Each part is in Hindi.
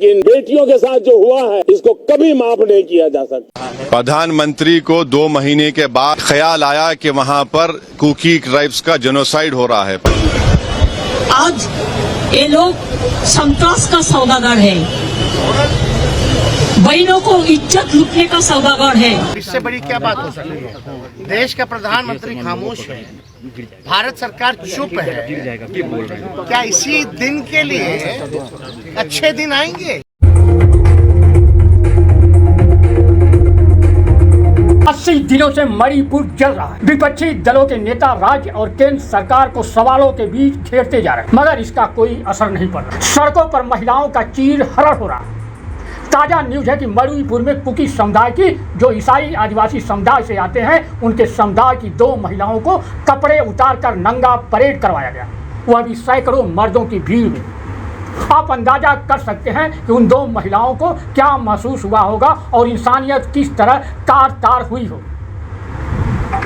लेकिन बेटियों के साथ जो हुआ है इसको कभी माफ नहीं किया जा सकता। प्रधानमंत्री को 2 महीने के बाद ख्याल आया कि वहां पर कुकी ट्राइब्स का जेनोसाइड हो रहा है। आज ये लोग संतोष का सौदागर है, बहनों को इज्जत लूटने का सौदागर है। इससे बड़ी क्या बात हो सकती है? देश का प्रधानमंत्री खामोश है, भारत सरकार चुप है। क्या इसी दिन के लिए अच्छे दिन आएंगे? 80 दिनों से मणिपुर जल रहा है। विपक्षी दलों के नेता राज्य और केंद्र सरकार को सवालों के बीच घेरते जा रहे हैं, मगर इसका कोई असर नहीं पड़ रहा। सड़कों पर महिलाओं का चीर हरण हो रहा है। ताजा न्यूज है कि मणिपुर में कुकी समुदाय की, जो ईसाई आदिवासी समुदाय से आते हैं, उनके समुदाय की 2 महिलाओं को कपड़े उतारकर नंगा परेड करवाया गया, वह भी सैकड़ों मर्दों की भीड़ में। आप अंदाजा कर सकते हैं कि उन 2 महिलाओं को क्या महसूस हुआ होगा और इंसानियत किस तरह तार तार हुई हो।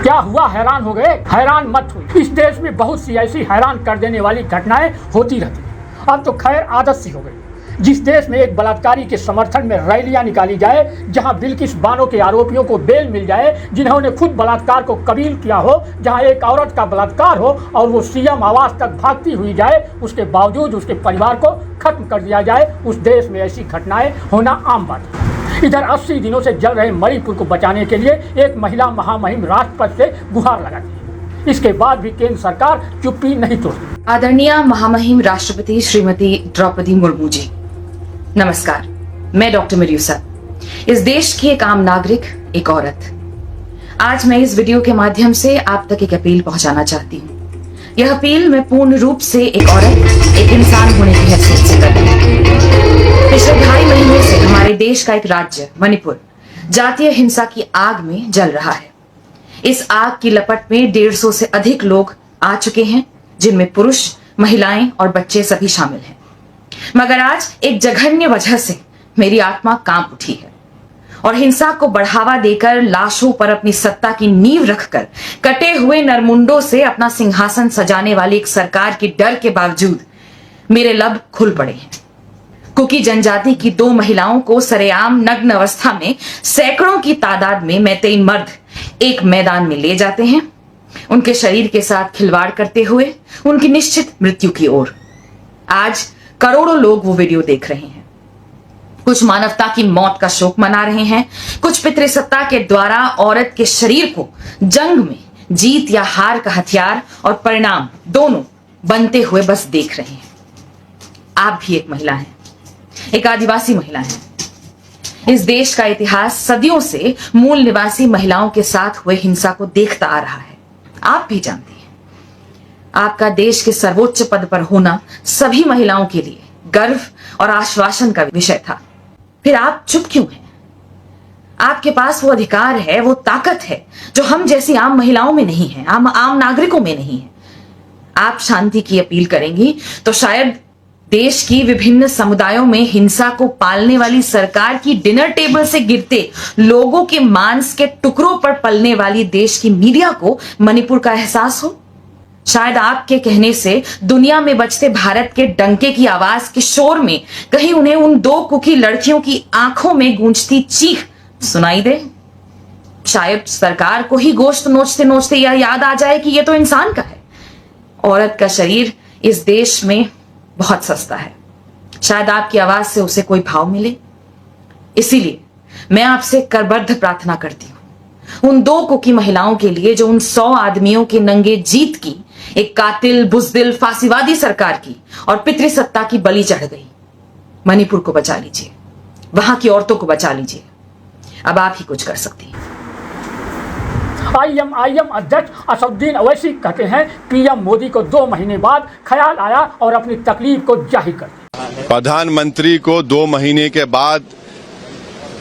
क्या हुआ? हैरान हो गए? हैरान मत हुई। इस देश में बहुत सी ऐसी हैरान कर देने वाली घटनाएं होती रहती हैं। अब तो खैर आदत सी हो गई। जिस देश में एक बलात्कारी के समर्थन में रैलियां निकाली जाए, जहां बिल्किस बानो के आरोपियों को बेल मिल जाए जिन्होंने खुद बलात्कार को कबूल किया हो, जहां एक औरत का बलात्कार हो और वो सीएम आवास तक भागती हुई जाए, उसके बावजूद उसके परिवार को खत्म कर दिया जाए, उस देश में ऐसी घटनाएं होना आम बात है। इधर 80 दिनों से जल रहे मणिपुर को बचाने के लिए एक महिला महामहिम राष्ट्रपति से गुहार लगाती है। इसके बाद भी केंद्र सरकार चुप्पी नहीं तोड़ती। आदरणीय महामहिम राष्ट्रपति श्रीमती द्रौपदी मुर्मू जी, नमस्कार। मैं डॉक्टर मरियुसा, इस देश की एक आम नागरिक, एक औरत। आज मैं इस वीडियो के माध्यम से आप तक एक अपील पहुंचाना चाहती हूँ। यह अपील मैं पूर्ण रूप से एक औरत, एक इंसान होने की हैसियत से कर रही हूँ। पिछले 2.5 महीने से हमारे देश का एक राज्य मणिपुर जातीय हिंसा की आग में जल रहा है। इस आग की लपट में 150 से अधिक लोग आ चुके हैं, जिनमें पुरुष, महिलाएं और बच्चे सभी शामिल हैं। मगर आज एक जघन्य वजह से मेरी आत्मा कांप उठी है और हिंसा को बढ़ावा देकर लाशों पर अपनी सत्ता की नींव रखकर कटे हुए नरमुंडों से अपना सिंहासन सजाने वाली एक सरकार के डर के बावजूद मेरे लब खुल पड़े हैं। कुकी जनजाति की 2 महिलाओं को सरेआम नग्न अवस्था में सैकड़ों की तादाद में मैतेई मर्द एक मैदान में ले जाते हैं, उनके शरीर के साथ खिलवाड़ करते हुए उनकी निश्चित मृत्यु की ओर। आज करोड़ों लोग वो वीडियो देख रहे हैं। कुछ मानवता की मौत का शोक मना रहे हैं, कुछ पितृसत्ता के द्वारा औरत के शरीर को जंग में जीत या हार का हथियार और परिणाम दोनों बनते हुए बस देख रहे हैं। आप भी एक महिला हैं, एक आदिवासी महिला हैं। इस देश का इतिहास सदियों से मूल निवासी महिलाओं के साथ हुए हिंसा को देखता आ रहा है। आप भी जानते हैं, आपका देश के सर्वोच्च पद पर होना सभी महिलाओं के लिए गर्व और आश्वासन का विषय था। फिर आप चुप क्यों हैं? आपके पास वो अधिकार है, वो ताकत है जो हम जैसी आम महिलाओं में नहीं है, आम नागरिकों में नहीं है। आप शांति की अपील करेंगी तो शायद देश की विभिन्न समुदायों में हिंसा को पालने वाली सरकार की डिनर टेबल से गिरते लोगों के मांस के टुकड़ों पर पलने वाली देश की मीडिया को मणिपुर का एहसास हो। शायद आपके कहने से दुनिया में बचते भारत के डंके की आवाज के शोर में कहीं उन्हें उन 2 कुकी लड़कियों की आंखों में गूंजती चीख सुनाई दे। शायद सरकार को ही गोश्त नोचते नोचते यह याद आ जाए कि यह तो इंसान का है। औरत का शरीर इस देश में बहुत सस्ता है। शायद आपकी आवाज से उसे कोई भाव मिले। इसीलिए मैं आपसे करबद्ध प्रार्थना करती हूं उन 2 कुकी महिलाओं के लिए जो उन 100 आदमियों के नंगे जीत की, एक कातिल, बुजदिल, फांसीवादी सरकार की और पितृसत्ता की बलि चढ़ गई। मणिपुर को बचा लीजिए, वहां की औरतों को बचा लीजिए। अब आप ही कुछ कर सकती हैं। आईएम अध्यक्ष असदुद्दीन अवैसी कहते हैं, पीएम मोदी को 2 महीने बाद ख्याल आया और अपनी तकलीफ को जाहिर कर दिया। प्रधानमंत्री को 2 महीने के बाद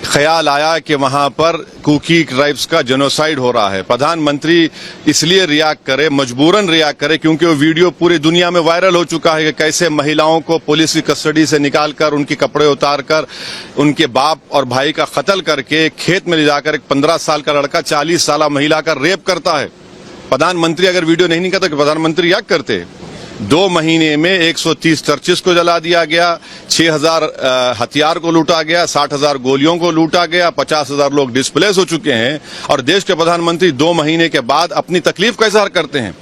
ख्याल आया कि वहां पर कुकी ट्राइब्स का जेनोसाइड हो रहा है। प्रधानमंत्री इसलिए रिएक्ट करे, मजबूरन रिएक्ट करे, क्योंकि वो वीडियो पूरी दुनिया में वायरल हो चुका है कि कैसे महिलाओं को पुलिस की कस्टडी से निकालकर उनके कपड़े उतारकर उनके बाप और भाई का कत्ल करके खेत में ले जाकर एक 15 साल का लड़का 40 साल महिला का रेप करता है। प्रधानमंत्री अगर वीडियो नहीं निकालता तो प्रधानमंत्री रिएक्ट करते। 2 महीने में 130 चर्चिस को जला दिया गया, 6000 हथियार को लूटा गया, 60,000 गोलियों को लूटा गया, 50,000 लोग डिस्प्लेस हो चुके हैं। और देश के प्रधानमंत्री 2 महीने के बाद अपनी तकलीफ का इजहार करते हैं।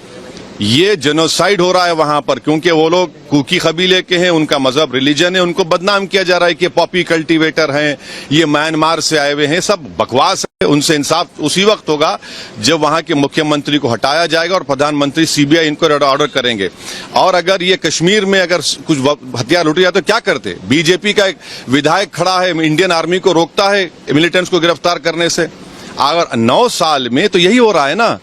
ये जेनोसाइड हो रहा है वहां पर, क्योंकि वो लोग कुकी कबीले के हैं, उनका मजहब रिलीजन है, उनको बदनाम किया जा रहा है कि पॉपी कल्टीवेटर हैं, ये म्यांमार से आए हुए हैं। सब बकवास है। उनसे इंसाफ उसी वक्त होगा जब वहां के मुख्यमंत्री को हटाया जाएगा और प्रधानमंत्री सीबीआई इनको ऑर्डर करेंगे। और अगर ये कश्मीर में अगर कुछ हथियार लूटे जाए तो क्या करते? बीजेपी का एक विधायक खड़ा है, इंडियन आर्मी को रोकता है मिलिटेंट्स को गिरफ्तार करने से। अगर 9 साल में तो यही हो रहा है ना,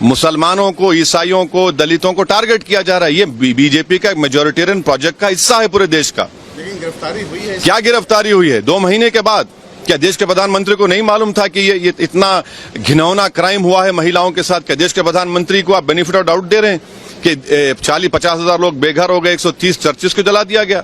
मुसलमानों को, ईसाइयों को, दलितों को टारगेट किया जा रहा है। ये बीजेपी का एक मेजोरिटेरियन प्रोजेक्ट का हिस्सा है पूरे देश का। लेकिन गिरफ्तारी हुई है। क्या गिरफ्तारी हुई है 2 महीने के बाद? क्या देश के प्रधानमंत्री को नहीं मालूम था कि ये इतना घिनौना क्राइम हुआ है महिलाओं के साथ? क्या देश के प्रधानमंत्री को आप बेनिफिट ऑफ डाउट दे रहे हैं कि 40-50 हजार लोग बेघर हो गए, 130 चर्चिस को जला दिया गया?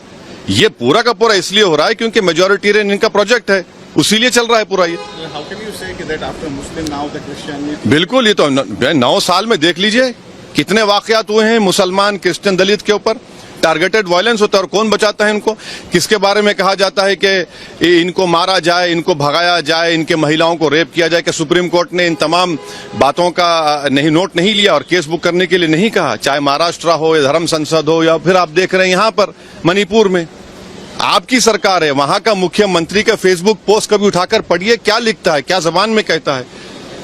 ये पूरा का पूरा इसलिए हो रहा है क्योंकि मेजोरिटेरियन इनका प्रोजेक्ट है, उसीलिए चल रहा है पूरा ये। How can you say that after Muslim now the Christian? बिल्कुल, ये तो 9 साल में देख लीजिए कितने वाकयात हुए हैं मुसलमान, क्रिश्चियन, दलित के ऊपर। टारगेटेड वायलेंस होता है और कौन बचाता है इनको? किसके बारे में कहा जाता है कि इनको मारा जाए, इनको भगाया जाए, इनके महिलाओं को रेप किया जाए? कि सुप्रीम कोर्ट ने इन तमाम बातों का नोट नहीं लिया और केस बुक करने के लिए नहीं कहा? चाहे महाराष्ट्र हो या धर्म संसद हो या फिर आप देख रहे हैं यहाँ पर मणिपुर में आपकी सरकार है, वहां का मुख्यमंत्री का फेसबुक पोस्ट कभी उठाकर पढ़िए, क्या लिखता है, क्या जबान में कहता है।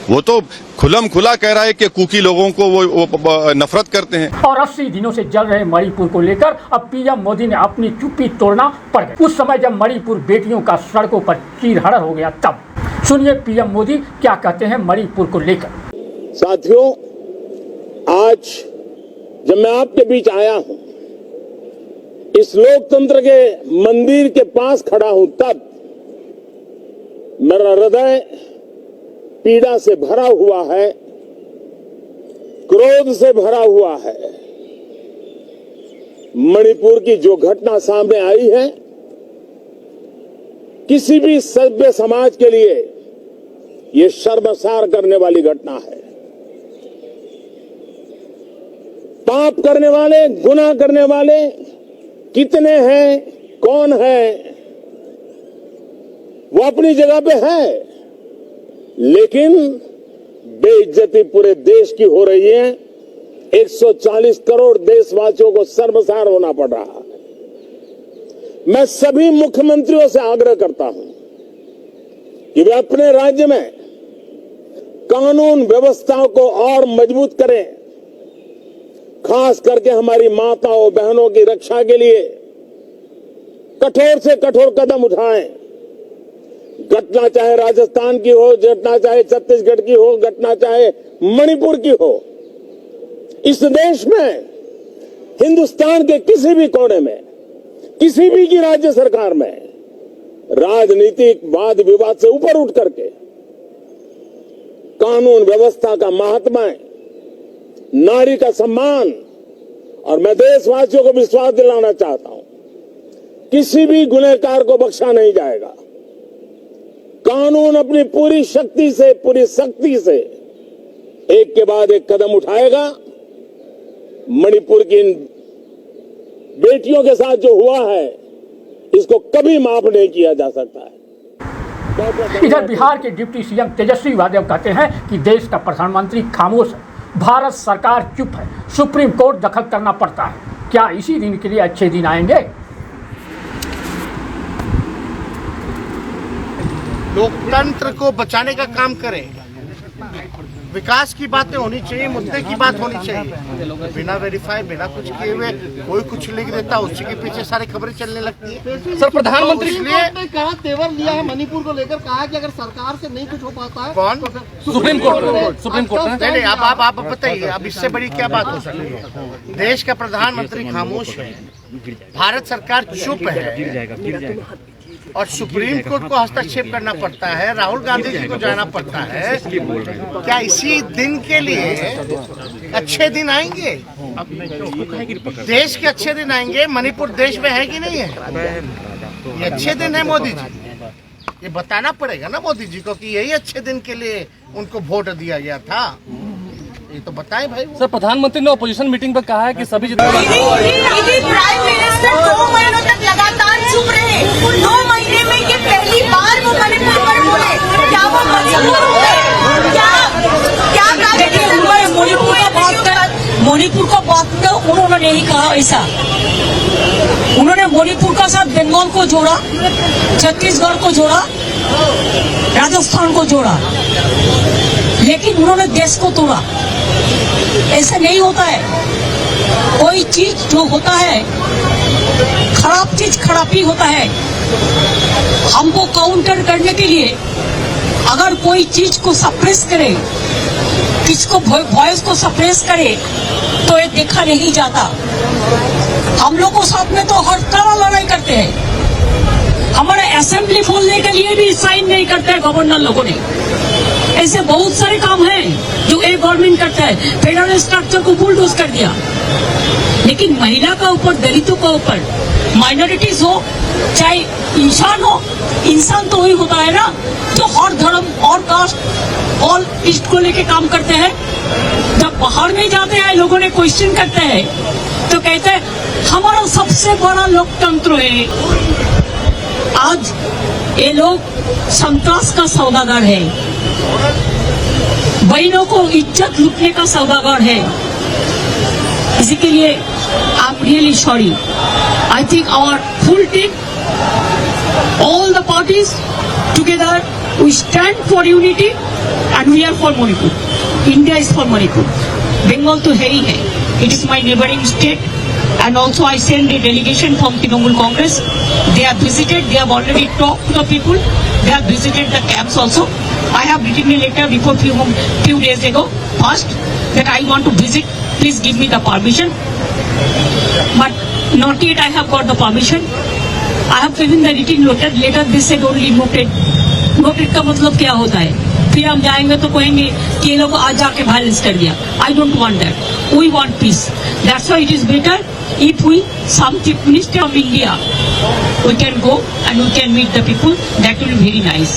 वो तो खुलम खुला कह रहा है कि कुकी लोगों को वो नफरत करते हैं। और 80 दिनों से जल रहे मणिपुर को लेकर अब पीएम मोदी ने अपनी चुप्पी तोड़ना पड़ गई। उस समय जब मणिपुर बेटियों का सड़कों पर चीरहरण हो गया, तब सुनिए पीएम मोदी क्या कहते हैं मणिपुर को लेकर। साथियों, आज जब मैं आपके बीच आया हूं, इस लोकतंत्र के मंदिर के पास खड़ा हूं, तब मेरा हृदय पीड़ा से भरा हुआ है, क्रोध से भरा हुआ है। मणिपुर की जो घटना सामने आई है, किसी भी सभ्य समाज के लिए ये शर्मसार करने वाली घटना है। पाप करने वाले, गुनाह करने वाले कितने हैं, कौन है, वो अपनी जगह पे है, लेकिन बेइज्जती पूरे देश की हो रही है। 140 करोड़ देशवासियों को शर्मसार होना पड़ रहा है। मैं सभी मुख्यमंत्रियों से आग्रह करता हूं कि वे अपने राज्य में कानून व्यवस्था को और मजबूत करें, खास करके हमारी माताओं बहनों की रक्षा के लिए कठोर से कठोर कदम उठाएं। घटना चाहे राजस्थान की हो, घटना चाहे छत्तीसगढ़ की हो, घटना चाहे मणिपुर की हो, इस देश में, हिंदुस्तान के किसी भी कोने में, किसी भी की राज्य सरकार में राजनीतिक वाद विवाद से ऊपर उठ करके कानून व्यवस्था का महात्मा, नारी का सम्मान, और मैं देशवासियों को विश्वास दिलाना चाहता हूं, किसी भी गुनहगार को बख्शा नहीं जाएगा। कानून अपनी पूरी शक्ति से, पूरी सख्ती से एक के बाद एक कदम उठाएगा। मणिपुर की इन बेटियों के साथ जो हुआ है, इसको कभी माफ नहीं किया जा सकता है। इधर बिहार के डिप्टी सीएम तेजस्वी यादव कहते हैं कि देश का प्रधानमंत्री खामोश है, भारत सरकार चुप है, सुप्रीम कोर्ट दखल करना पड़ता है। क्या इसी दिन के लिए अच्छे दिन आएंगे? लोकतंत्र को बचाने का काम करें। विकास की बातें होनी चाहिए, मुद्दे की बात होनी चाहिए। बिना वेरीफाई, बिना कुछ किए हुए कोई कुछ लिख देता, उसी के पीछे सारी खबरें चलने लगती है। सर, प्रधानमंत्री तो ने कहा, तेवर लिया है मणिपुर को लेकर, कहा कि अगर सरकार से नहीं कुछ हो पाता है। कौन? Supreme court. नहीं, आप बताइए, अब इससे बड़ी क्या बात हो सकती है? देश का प्रधानमंत्री खामोश है, भारत सरकार चुप है, और सुप्रीम कोर्ट को हस्तक्षेप करना पड़ता है, राहुल गांधी जी को जाना पड़ता है। क्या इसी दिन के लिए अच्छे दिन आएंगे? देश के अच्छे दिन आएंगे? मणिपुर देश में है कि नहीं है? ये अच्छे दिन है मोदी जी, ये बताना पड़ेगा ना मोदी जी को कि यही अच्छे दिन के लिए उनको वोट दिया गया था। ये तो बताएं भाई वो। सर प्रधानमंत्री ने अपोजिशन मीटिंग पर कहा है कि सभी जितने प्राइम मिनिस्टर 2 महीनों तक लगातार चुप रहे। 2 महीने में ये पहली बार वो मणिपुर पर बोले। क्या वो मजबूर हुए? क्या मणिपुर का बात तो उन्होंने नहीं कहा ऐसा। उन्होंने मणिपुर का साथ बंगाल को जोड़ा, छत्तीसगढ़ को जोड़ा, राजस्थान को जोड़ा, लेकिन उन्होंने देश को तोड़ा। ऐसा नहीं होता है। कोई चीज जो होता है, खराब चीज खराब ही होता है। हमको काउंटर करने के लिए अगर कोई चीज को सप्रेस करे, किसको वॉइस को सप्रेस करे, तो ये देखा नहीं जाता। हम लोगों साथ में तो हर तरह लड़ाई करते हैं। हमारे असेंबली खोलने के लिए भी साइन नहीं करते हैं गवर्नर लोगों ने। ऐसे बहुत सारे काम हैं जो एक गवर्नमेंट करता है। फेडरल स्ट्रक्चर को बुलडोज कर दिया, लेकिन महिला का ऊपर, दलितों का ऊपर, माइनॉरिटीज हो चाहे इंसान हो, इंसान तो वही होता है ना जो हर धर्म और कास्ट और इष्ट को लेके काम करते हैं। जब बाहर में जाते हैं, लोगों ने क्वेश्चन करते हैं तो कहते हैं हमारा सबसे बड़ा लोकतंत्र है। आज ये लोग संतरास का सौदागर है, बहनों को इज्जत लूटने का सौदागर है। इसी के लिए I am really sorry. I think our full team, all the parties together, we stand for unity and we are for Manipur. India is for Manipur. Bengal to hai hi hai. It is my neighboring state, and also I send a delegation from Trinamool Congress. They have visited, they have already talked to the people, they have visited the camps also. I have written a letter before few days ago, first, that I want to visit, please give me the permission. But not yet I have got the permission. I have given the written letter, this said only noted. Noted का मतलब क्या होता है? फिर हम जाएंगे तो कहेंगे कि ये लोग आज जाके वायलेंस कर दिया। I don't want that. We want peace. That's why it is better if we, some chief minister of India, we can go and we can meet the people. That will be very nice.